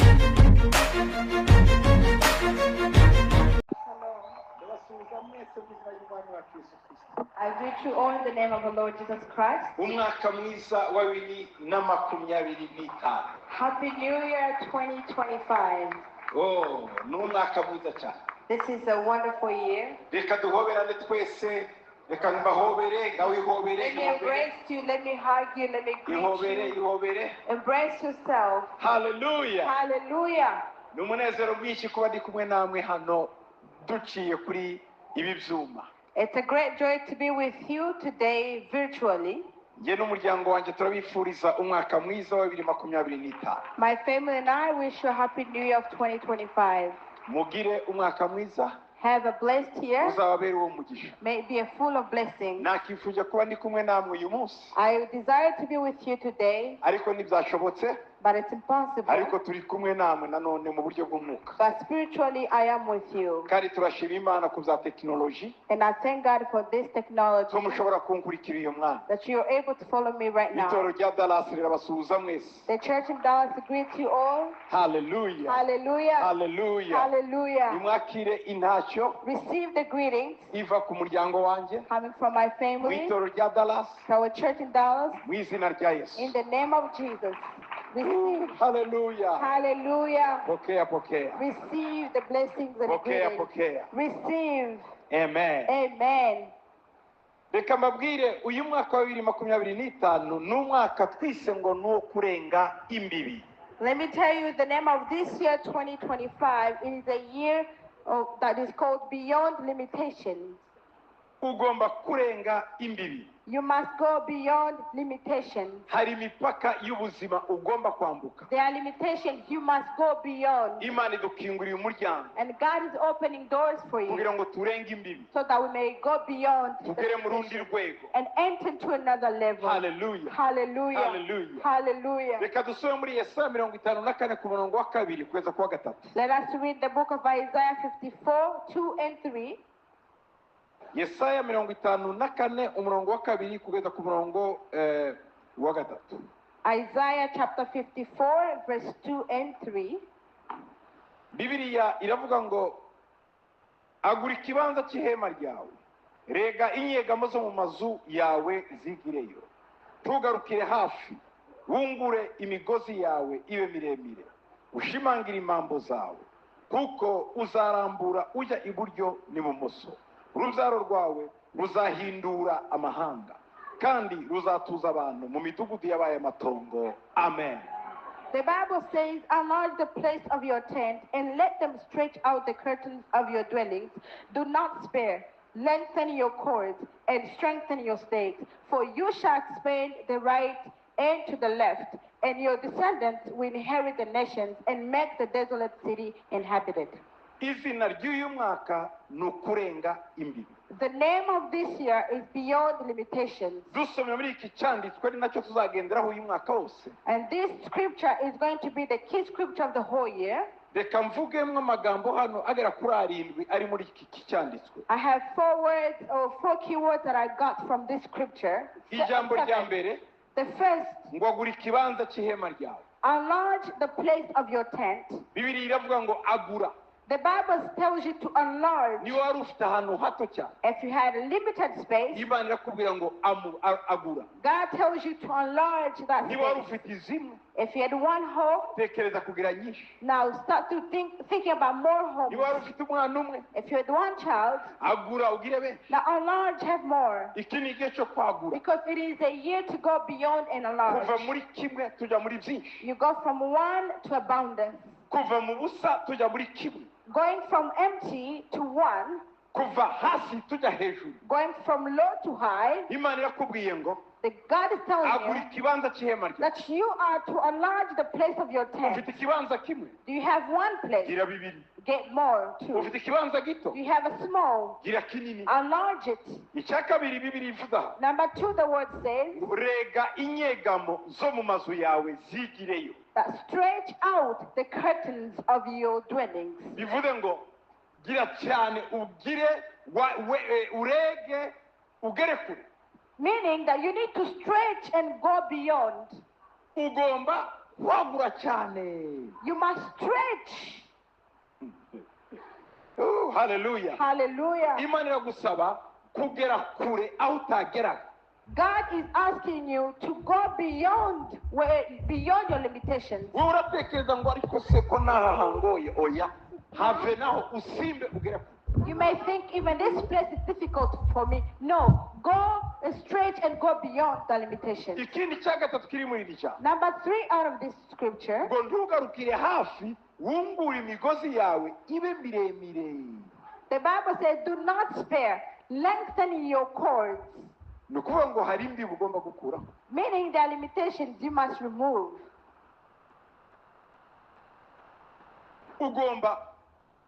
I greet you all in the name of the Lord Jesus Christ. Happy New Year 2025. Oh, This is a wonderful year. Let me embrace you, let me hug you, let me greet you. Embrace yourself. Hallelujah. Hallelujah. It's a great joy to be with you today virtually. My family and I wish you a happy New Year of 2025. Have a blessed year. May it be a full of blessings. I desire to be with you today, but it's impossible. But spiritually, I am with you. And I thank God for this technology that you are able to follow me right now. The church in Dallas greets you all. Hallelujah. Hallelujah. Hallelujah. Hallelujah. Receive the greetings coming from my family, our church in Dallas, in the name of Jesus. Receive. Hallelujah. Hallelujah. Pokea. Receive the blessings and the greetings. Receive. Amen. Amen. Reka mbabwire uyu mwaka wa 2025 n'umwaka twise ngo no kurenga imbibi. Let me tell you the name of this year 2025. It is a year that is called Beyond Limitations. Ugomba kurenga imbibi. You must go beyond limitations. Hari mipaka y'ubuzima ugomba kwambuka. There are limitations you must go beyond. Imana idukinguriye umuryango. And God is opening doors for you. Kugira ngo turenge imbibi. So that we may go beyond tugere mu rundi rwego. And enter to another level. Hallelujah. Hallelujah. Hallelujah. Hallelujah. Reka dusome muri Yesaya 54 ku murongo wa 2 kugeza ku wa 3. Let us read the book of Isaiah 54:2 and 3. Yesaya 54 umurongo wa 2 kugeza ku murongo wa 3. Isaiah chapter 54 verse 2 and 3. Bibiliya iravuga ngo agura ikibanza cy'ihema ryawe, rega inyegamo zo mu mazu yawe zigireyo, tugarukire hafi, wungure imigozi yawe ibe miremire, ushimangire impambo zawe, kuko uzarambura ujya iburyo n'ibumoso. Urubyaro rwawe ruzahindura amahanga, kandi ruzatuza abantu mu midugudu yabaye amatongo. Amen. The Bible says, enlarge the place of your tent and let them stretch out the curtains of your dwellings. Do not spare. Lengthen your cords and strengthen your stakes, for you shall expand the right and to the left, and your descendants will inherit the nations and make the desolate city inhabited. Izina ry'uyu mwaka nukurenga imbibi. The name of this year is Beyond Limitations. Dusomye muri iki cyanditswe ni nacyo tuzagenderaho uyu mwaka wose. And this scripture is going to be the key scripture of the whole year. Reka mvugemo amagambo hano agera kuri 7 ari muri iki cyanditswe. I have 4 words or 4 key words that I got from this scripture. Ijambo rya mbere, the first, ngo agura ikibanza cy'ihema ryawe. Enlarge the place of your tent. Bibiliya iravuga ngo agura. The Bible tells you to enlarge. Ni wari ufite ahantu hato cyane. If you had a limited space, Imana irakubwira ngo agura. God tells you to enlarge that space. Ni wari ufite izimwe. If you had one home, tekereza kugira nyinshi. Now start to thinking about more homes. Ni wari ufite umwana umwe. If you had one child, agura ugire benshi. Now enlarge, have more. Iki ni igihe cyo kwagura. Because it is a year to go beyond and enlarge. Kuva muri kimwe tujya muri byinshi. You go from one to abundance. Kuva mu busa tujya muri kimwe. Going from empty to one. Kuva hasi tujya hejuru. Going from low to high. Imana irakubwiye ngo the God is telling you that you are to enlarge the place of your tent. Do you have one place? Get more too. Do you have a small? Enlarge it. Number 2, the word says that stretch out the curtains of your dwellings. Meaning that you need to stretch and go beyond. wagura cyane. You must stretch. Oh, hallelujah. Hallelujah. Imana iragusaba kugera kure aho utagera. God is asking you to go beyond beyond your limitations. Wowe uratekereza ngo ariko se ko nahangoye oya have naho usimbe ugere kure. You may think even this place is difficult for me. No, go straight and go beyond the limitations. Ikindi cya gatatu kiri muri iri jambo. Number 3 out of this scripture. Ngo ntugarukire hafi wungure imigozi yawe ibe miremire. The Bible says, do not spare, lengthen your cords. Ni ukuvuga ngo hari imbibi ugomba gukuraho. Meaning there are limitations you must remove. Ugomba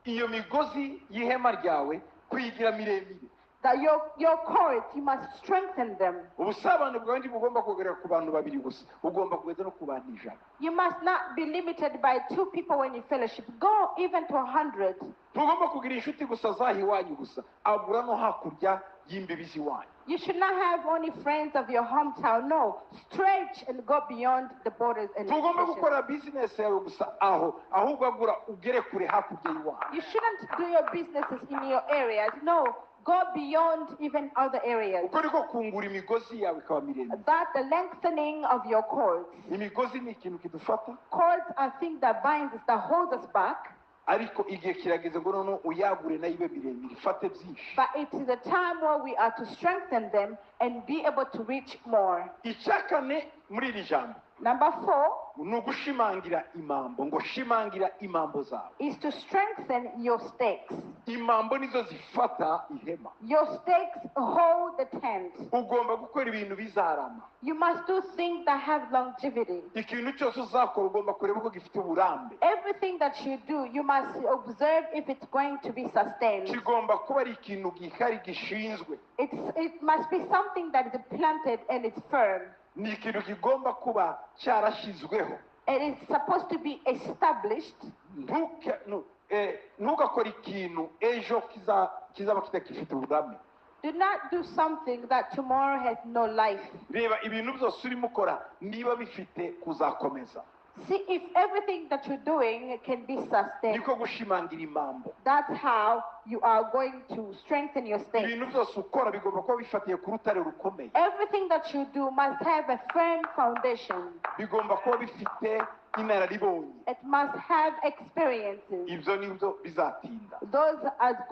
iyo migozi y'ihema ryawe kuyigira miremire. That your cords, you must strengthen them. Ubusabane bwawe ntibugomba kugerera ku bantu babiri gusa, ugomba kugeza no ku bantu 100. You must not be limited by 2 people when you fellowship. Go even to 100. Ntugomba kugira inshuti gusa zaha iwanyu gusa, agura no hakurya y'imbibi z'iwanyu. You should not have only friends of your hometown. No, stretch and go beyond the borders and Ntugomba limitations. gukora business yawe gusa aho, ahubwo agura ugere kure hakurya y'iwanyu. You shouldn't do your businesses in your areas. No, go beyond even other areas. Uko niko kungura imigozi yawe ikaba miremire. That the lengthening of your cords. Imigozi ni ikintu kidufata, Cords are things that binds us, that hold us back. ariko igihe kirageze ngo noneho uyagure nayo ibe miremire, ifate byinshi. But it is a time where we are to strengthen them and be able to reach more. Icya kane muri iri jambo Number 4 ni ugushimangira imambo, ngo shimangira imambo zawe. is to strengthen your stakes. Imambo nizo zifata ihema. Your stakes hold the tent. Ugomba gukora ibintu bizarama. You must do things that have longevity. Ikintu cyose uzakora ugomba kureba ko gifite uburambe. Everything that you do, you must observe if it's going to be sustained. Kigomba kuba ari ikintu gihari gishinzwe. It must be something that is planted and it's firm. Ni ikintu kigomba kuba cyarashyizweho. It is supposed to be established. Ntugakore ikintu ejo kizaba kitagifite uburambe. Do not do something that tomorrow has no life. Reba ibintu byose urimo ukora niba bifite kuzakomeza. See if everything that you're doing can be sustained. Niko gushimangira imambo. That's how you are going to strengthen your state. Ibintu byose ukora bigomba kuba bifatiye ku rutare rukomeye. Everything that you do must have a firm foundation. Bigomba kuba bifite inararibonye. It must have experiences. Ibyo nibyo bizatinda. Those are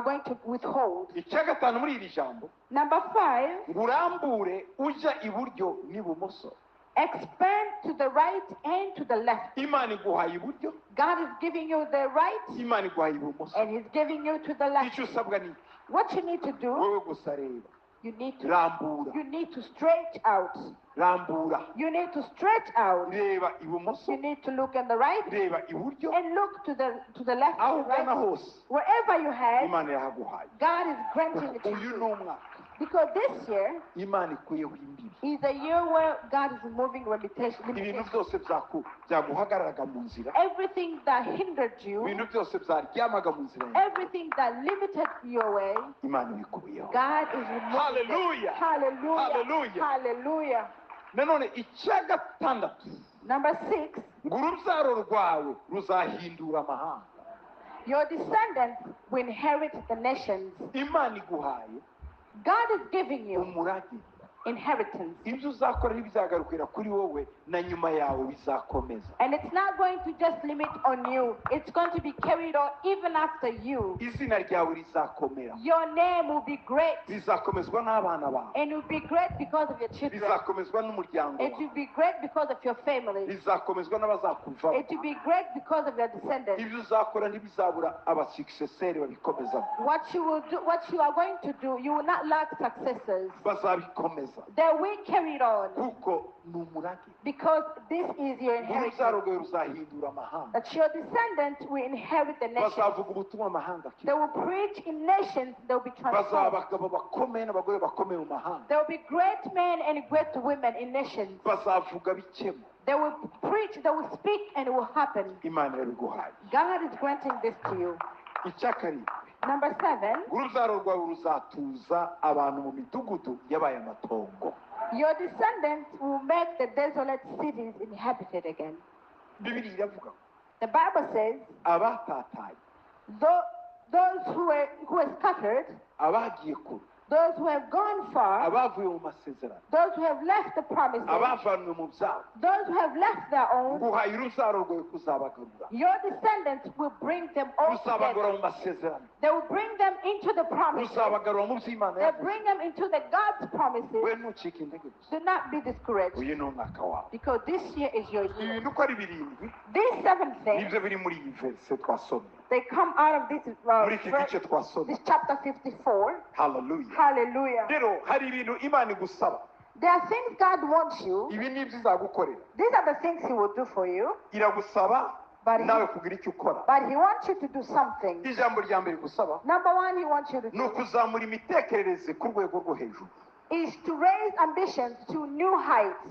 going to withhold. Icya gatanu muri iri jambo, Number 5, urambure ujya iburyo n'ibumoso. expand to the right and to the left. Imana iguhaye iburyo, God is giving you the right Imana iguhaye ibumoso. and He's giving you to the left. Icyo usabwa ni What you need to do, wowe gusa reba, you need rambura, to stretch out. rambura, You need to stretch out. reba ibumoso, You need to look on the right reba iburyo, and look to the left aho and ugana right. hose Wherever you have, Imana yahaguhaye. God is granting it to Uyu you. ni umwaka Because this year Imana ikuyeho imbibi. is a year where God is removing Ibintu limitations. byose byaguhagararaga mu nzira, Everything that hindered you, ibintu byose byaryamaga mu nzira yawe, everything that limited your way, Imana ibikuyeho. God is removing Hallelujah. it. Hallelujah. Hallelujah. Hallelujah. Nanone icya gatandatu, Number 6, ngo urubyaro rwawe ruzahindura amahanga. your descendants will inherit the nations. Imana iguhaye God is giving you umurage. inheritance. Ibyo uzakora ntibizagarukira kuri wowe, na nyuma yawe bizakomeza. And it's not going to just limit on you. It's going to be carried on even after you. Izina ryawe rizakomera, Your name will be great. rizakomezwa n'abana bawe, And it will be great because of your children. rizakomezwa n'umuryango It wawe, will be great because of your family. rizakomezwa n'abazakuvaho. It will be great because of your descendants. Ibyo uzakora ntibizabura abasuccesseurs babikomeza, What you will do, what you are going to do, you will not lack successors. bazabikomeza, They will carry it on kuko ni umurage. because this is your inheritance. Urubyaro rwawe ruzahindura amahanga, That your descendants will inherit the nation. bazavuga ubutumwa amahanga akira. They will preach in nations. They will be Bazaba transformed. abagabo bakomeye n'abagore bakomeye mu mahanga, There will be great men and great women in nations. bazavuga bikemo. They will preach, they will speak, and it will happen. Imana yariguhaye. God is granting this to you. Icya karindwi, Number 7, urubyaro rwawe ruzatuza abantu mu midugudu yabaye amatongo. your descendants will make the desolate cities inhabited again. bibiri iravuga The Bible says, abatataye those who were scattered, abagiye kure those who have gone far, abavuye mu masezerano those who have left the promises, abavanwe mu byabo those who have left their own, nguhaye urubyaro rwawe kuzabagarura your descendants will bring them all ruzabagarura together. mu masezerano They will bring them into the promises. ruzabagarura mu by'imana They yavuze bring them into the God's promises. we ntucike intege gusa Do not be discouraged, uyu ni umwaka wawe because this year is your year. ibintu uko ari birindwi These 7 things, nibyo biri muri iyi verse twasomye they come out of this, muri iki gice twasomye this chapter 54. haleluya Hallelujah. rero hari ibintu imana igusaba There are things God wants you. ibi ni ibyo izagukorera These are the things He will do for you. iragusaba But nawe kugira icyo ukora But He wants you to do something. ijambo rya mbere gusaba Number one, He wants you to ni do ukuzamura imitekerereze ku rwego rwo hejuru is to raise ambitions to new heights.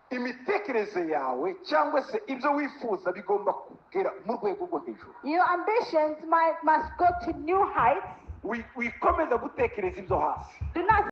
imitekerereze yawe cyangwa se ibyo wifuza bigomba kugera mu rwego rwo hejuru Your ambitions must go to new heights. wikomeza gutekereza ibyo hasi Do not